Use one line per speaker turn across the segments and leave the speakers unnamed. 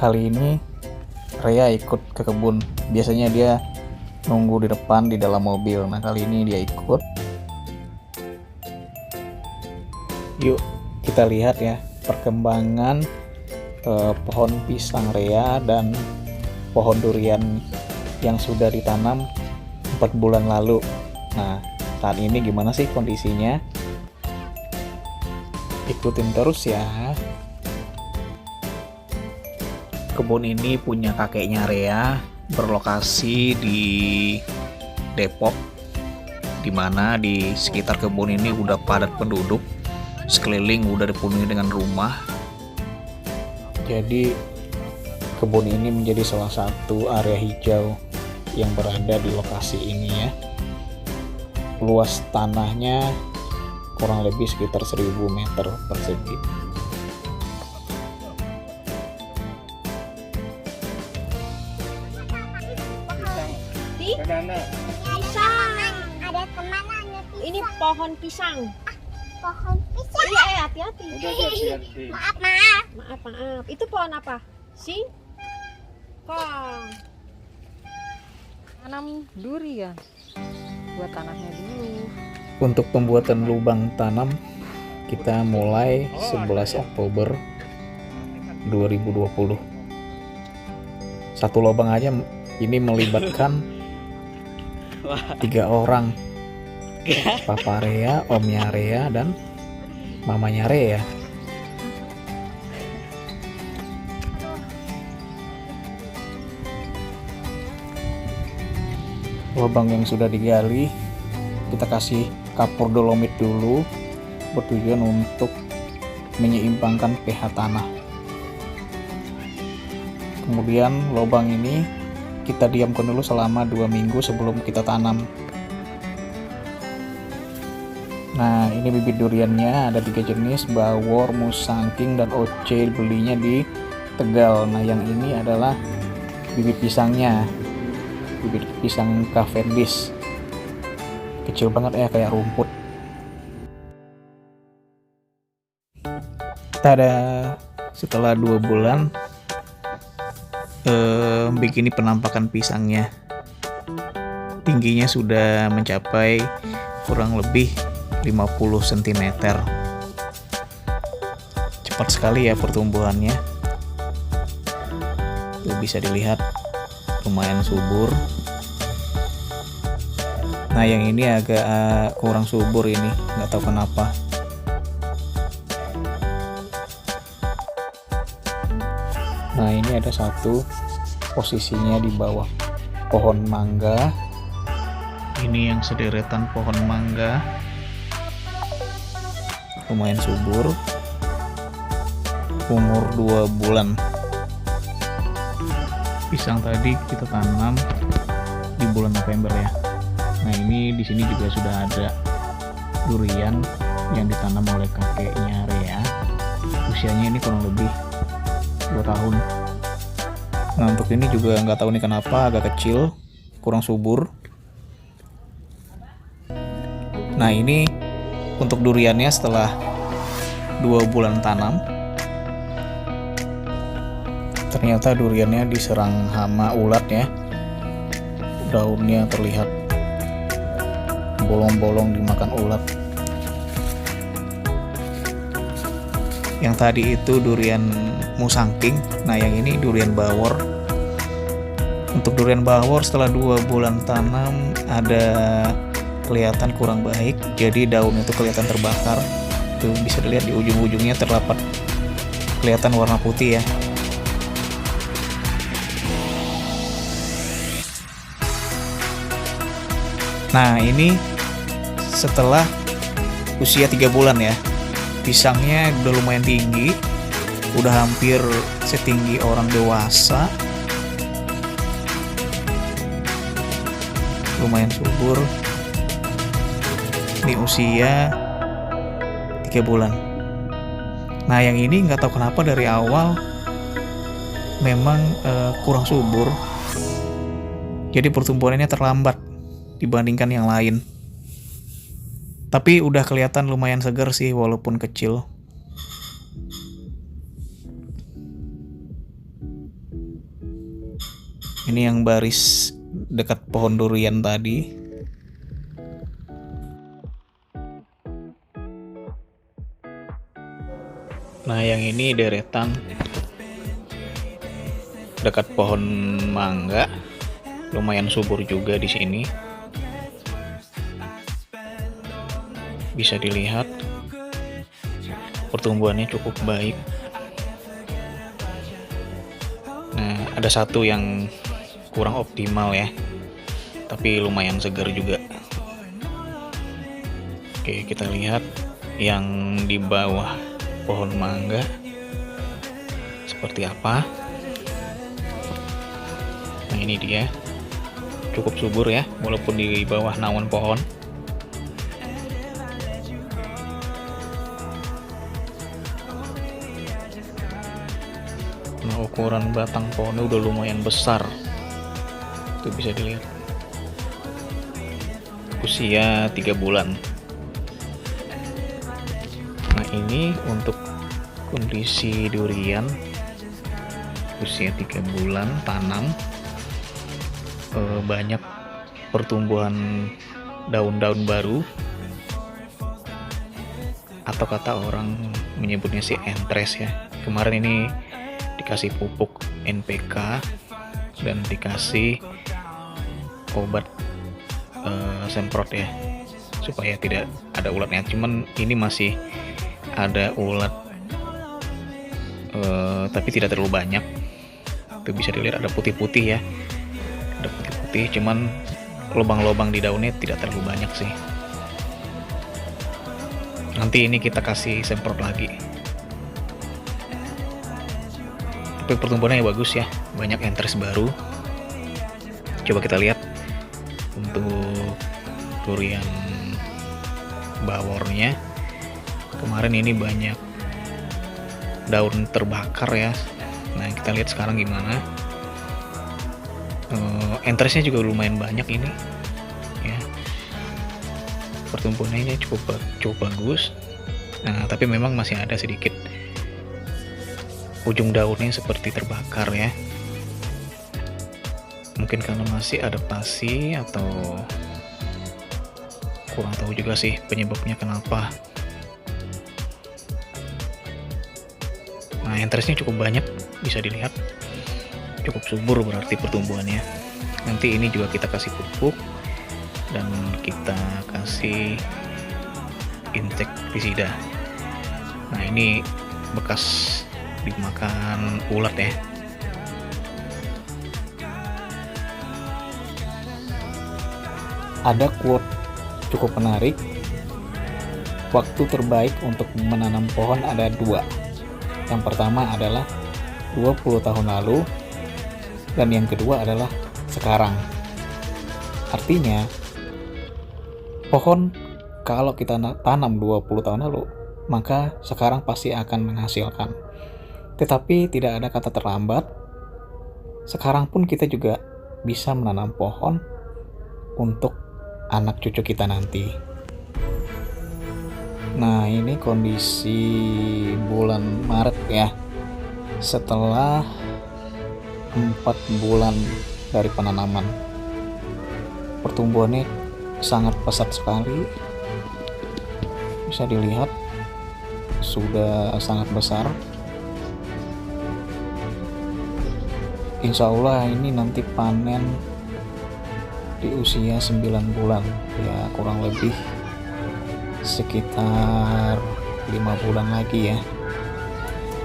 Kali ini Rea ikut ke kebun. Biasanya dia nunggu di depan di dalam mobil. Nah, kali ini dia ikut. Yuk kita lihat ya perkembangan pohon pisang Rea dan pohon durian yang sudah ditanam 4 bulan lalu. Nah, saat ini gimana sih kondisinya? Ikutin terus ya. Kebun ini punya kakeknya Rea, berlokasi di Depok, dimana di sekitar kebun ini udah padat penduduk, sekeliling udah dipenuhi dengan rumah. Jadi kebun ini menjadi salah satu area hijau yang berada di lokasi ini ya. Luas tanahnya kurang lebih sekitar 1000 meter persegi.
Pisang. Ada temanannya pisang. Ini pohon pisang. Pohon pisang. Iya, hati-hati. Maaf. Itu pohon apa? Singkong.
Tanam durian. Buat tanahnya dulu.
Untuk pembuatan lubang tanam kita mulai 11 Oktober 2020. Satu lubang aja ini melibatkan 3 orang. Papa Rea, omnya Rea, dan mamanya Rea. Lubang yang sudah digali kita kasih kapur dolomit dulu, bertujuan untuk menyeimbangkan pH tanah. Kemudian lubang ini kita diamkan dulu selama 2 minggu sebelum kita tanam. Nah, ini bibit duriannya ada 3 jenis, bawor, musangking, dan oce. Belinya di Tegal. Nah, yang ini adalah bibit pisangnya, bibit pisang Cavendish. Kecil banget ya, kayak rumput. Tada, setelah 2 bulan begini penampakan pisangnya. Tingginya sudah mencapai kurang lebih 50 cm. Cepat sekali ya pertumbuhannya. Tuh bisa dilihat lumayan subur. Nah, yang ini agak kurang subur ini, nggak tahu kenapa. Nah, ini ada satu posisinya di bawah pohon mangga. Ini yang sederetan pohon mangga, lumayan subur, umur 2 bulan. Pisang tadi kita tanam di bulan November ya. Nah, ini di sini juga sudah ada durian yang ditanam oleh kakeknya Rea. Usianya ini kurang lebih 2 tahun. Nah, untuk ini juga nggak tahu nih kenapa agak kecil, kurang subur. Nah, ini untuk duriannya setelah 2 bulan tanam. Ternyata duriannya diserang hama ulat ya. Daunnya terlihat bolong-bolong dimakan ulat. Yang tadi itu durian musangking. Nah, yang ini durian bawor. Untuk durian bawor setelah 2 bulan tanam ada kelihatan kurang baik, jadi daun itu kelihatan terbakar. Tuh bisa dilihat di ujung-ujungnya terdapat kelihatan warna putih ya. Nah, ini setelah usia 3 bulan ya. Pisangnya udah lumayan tinggi, udah hampir setinggi orang dewasa. Lumayan subur. Ini usia 3 bulan. Nah, yang ini nggak tahu kenapa dari awal memang kurang subur. Jadi pertumbuhannya terlambat dibandingkan yang lain. Tapi udah kelihatan lumayan segar sih walaupun kecil. Ini yang baris dekat pohon durian tadi. Nah, yang ini deretan dekat pohon mangga. Lumayan subur juga di sini. Bisa dilihat pertumbuhannya cukup baik. Nah, ada satu yang kurang optimal ya, tapi lumayan segar juga. Oke, kita lihat yang di bawah pohon mangga seperti apa. Nah, ini dia, cukup subur ya, walaupun di bawah naungan pohon. Nah, ukuran batang pohonnya udah lumayan besar. Itu bisa dilihat. Usia 3 bulan. Nah, ini untuk kondisi durian usia 3 bulan tanam. Banyak pertumbuhan daun-daun baru, atau kata orang menyebutnya si entres ya. Kemarin ini dikasih pupuk NPK dan dikasih obat semprot ya, supaya tidak ada ulatnya. Cuman ini masih ada ulat, tapi tidak terlalu banyak. Itu bisa dilihat ada putih-putih ya, ada putih-putih, cuman lubang-lubang di daunnya tidak terlalu banyak sih. Nanti ini kita kasih semprot lagi. Tapi pertumbuhannya bagus ya, banyak entres baru. Coba kita lihat untuk durian bawornya. Kemarin ini banyak daun terbakar ya. Nah, kita lihat sekarang gimana. Entresnya juga lumayan banyak ini ya. Pertumbuhannya cukup bagus. Nah, tapi memang masih ada sedikit ujung daunnya seperti terbakar ya. Mungkin karena masih adaptasi atau kurang tahu juga sih penyebabnya kenapa. Nah, entresnya cukup banyak, bisa dilihat cukup subur berarti pertumbuhannya. Nanti ini juga kita kasih pupuk dan kita kasih insektisida. Nah, ini bekas dimakan ulat ya. Ada quote cukup menarik. Waktu terbaik untuk menanam pohon ada 2. Yang pertama adalah 20 tahun lalu, dan yang kedua adalah sekarang. Artinya, pohon kalau kita tanam 20 tahun lalu, maka sekarang pasti akan menghasilkan. Tetapi tidak ada kata terlambat. Sekarang pun kita juga bisa menanam pohon untuk anak cucu kita nanti. Nah, ini kondisi bulan Maret ya. Setelah 4 bulan dari penanaman. Pertumbuhannya sangat pesat sekali. Bisa dilihat sudah sangat besar. Insya Allah ini nanti panen di usia 9 bulan ya, kurang lebih sekitar 5 bulan lagi ya.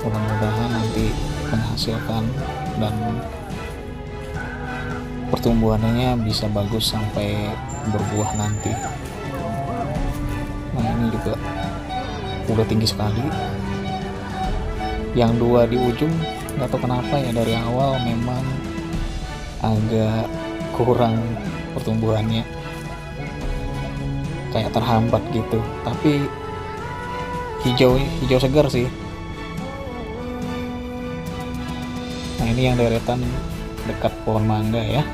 Mudah-mudahan nanti menghasilkan dan pertumbuhannya bisa bagus sampai berbuah nanti. Nah, ini juga udah tinggi sekali. Yang 2 di ujung nggak tahu kenapa ya, dari awal memang agak kurang pertumbuhannya, kayak terhambat gitu, tapi hijau segar sih. Nah, ini yang deretan dekat pohon mangga ya,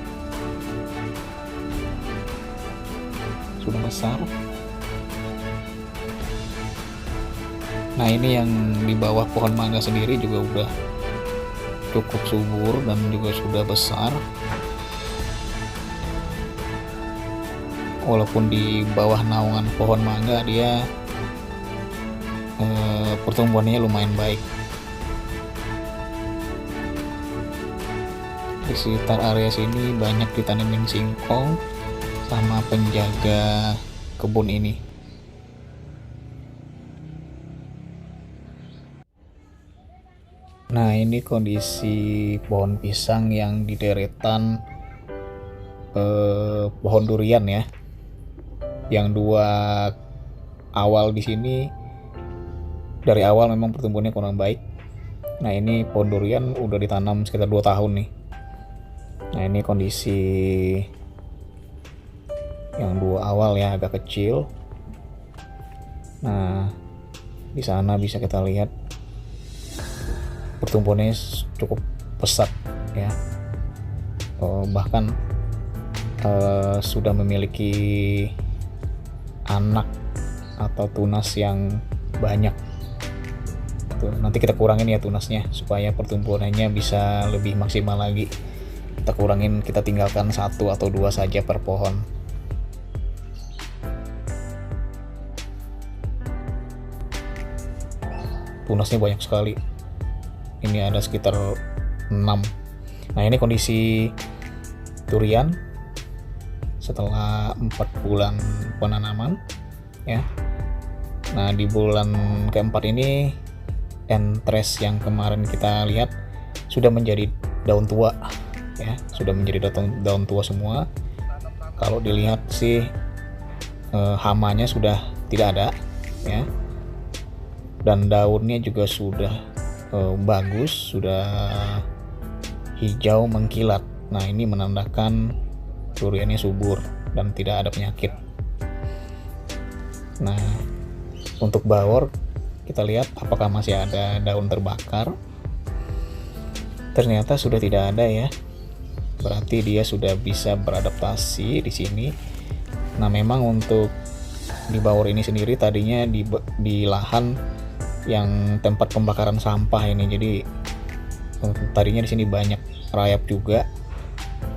sudah besar. Nah, ini yang di bawah pohon mangga sendiri juga udah cukup subur dan juga sudah besar. walaupun di bawah naungan pohon mangga dia pertumbuhannya lumayan baik. Di sekitar area sini banyak ditanamin singkong sama penjaga kebun ini. Nah, ini kondisi pohon pisang yang di deretan pohon durian ya. Yang dua awal di sini dari awal memang pertumbuhannya kurang baik. Nah, ini pohon durian udah ditanam sekitar 2 tahun nih. Nah, ini kondisi yang 2 awal ya, agak kecil. Nah, di sana bisa kita lihat pertumbuhannya cukup pesat ya. Bahkan sudah memiliki anak atau tunas yang banyak. Tuh, nanti kita kurangin ya tunasnya supaya pertumbuhannya bisa lebih maksimal lagi. Kita kurangin, kita tinggalkan 1 atau 2 saja per pohon. Tunasnya banyak sekali. Ini ada sekitar 6. Nah, ini kondisi durian setelah 4 bulan penanaman ya. Nah, di bulan keempat ini entres yang kemarin kita lihat sudah menjadi daun tua ya, sudah menjadi daun tua semua. Kalau dilihat sih hamanya sudah tidak ada ya, dan daunnya juga sudah bagus, sudah hijau mengkilat. Nah, ini menandakan duriannya subur dan tidak ada penyakit. Nah, untuk bawor kita lihat apakah masih ada daun terbakar. Ternyata sudah tidak ada ya. Berarti dia sudah bisa beradaptasi di sini. Nah, memang untuk di bawor ini sendiri tadinya di lahan yang tempat pembakaran sampah ini. Jadi tadinya di sini banyak rayap juga.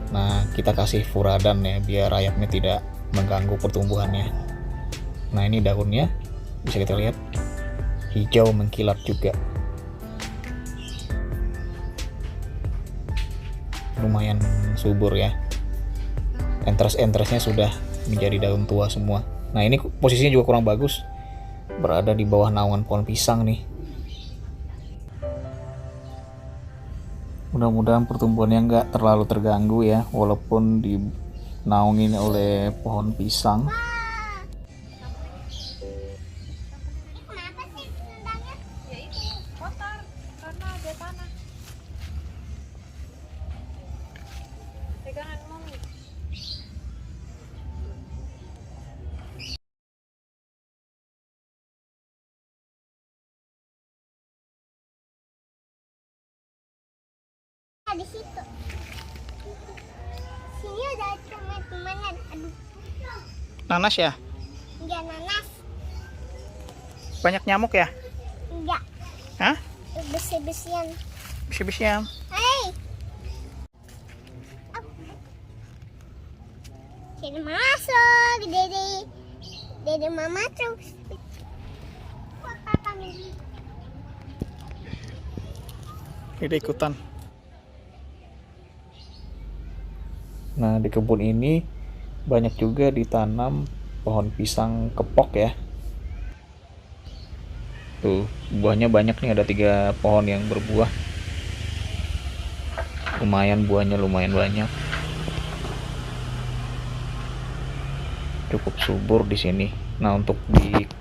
Nah, kita kasih furadan ya biar rayapnya tidak mengganggu pertumbuhannya. Nah, ini daunnya bisa kita lihat hijau mengkilat juga. Lumayan subur ya. Entres-entresnya sudah menjadi daun tua semua. Nah, ini posisinya juga kurang bagus. Berada di bawah naungan pohon pisang nih. Mudah-mudahan pertumbuhannya nggak terlalu terganggu ya, walaupun dinaungin oleh pohon pisang.
Kenapa sih tendangnya? Ya itu kotor karena ada tanah. Pegangan mami. Di situ. Sini ada teman-teman. Aduh.
Nanas ya?
Enggak nanas.
Banyak nyamuk ya?
Enggak.
Hah?
Besi-besian.
Besi-besian.
Hei. Sini masuk, Dede mama terus.
Dede ikutan. Nah, di kebun ini banyak juga ditanam pohon pisang kepok ya. Tuh, buahnya banyak nih, ada 3 pohon yang berbuah. Lumayan buahnya, lumayan banyak. Cukup subur di sini. Nah, untuk di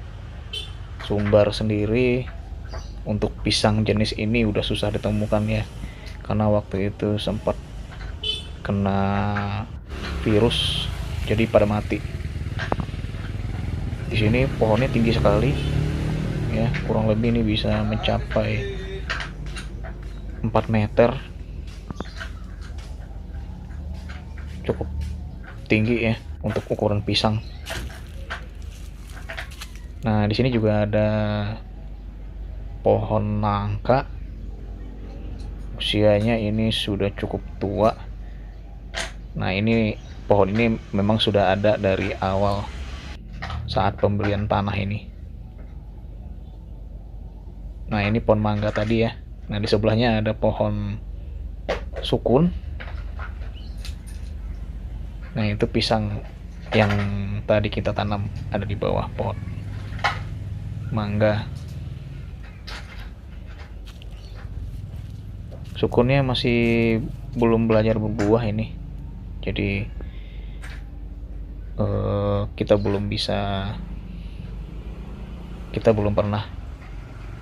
Sumbar sendiri untuk pisang jenis ini udah susah ditemukan ya. Karena waktu itu sempat kena virus, jadi pada mati. Di sini pohonnya tinggi sekali, ya kurang lebih ini bisa mencapai 4 meter, cukup tinggi ya untuk ukuran pisang. Nah, di sini juga ada pohon nangka, usianya ini sudah cukup tua. Nah, ini pohon ini memang sudah ada dari awal saat pembelian tanah ini. Nah, ini pohon mangga tadi ya. Nah, di sebelahnya ada pohon sukun. Nah, itu pisang yang tadi kita tanam ada di bawah pohon mangga. Sukunnya masih belum belajar berbuah ini. Jadi kita belum pernah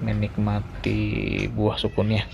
menikmati buah sukunnya.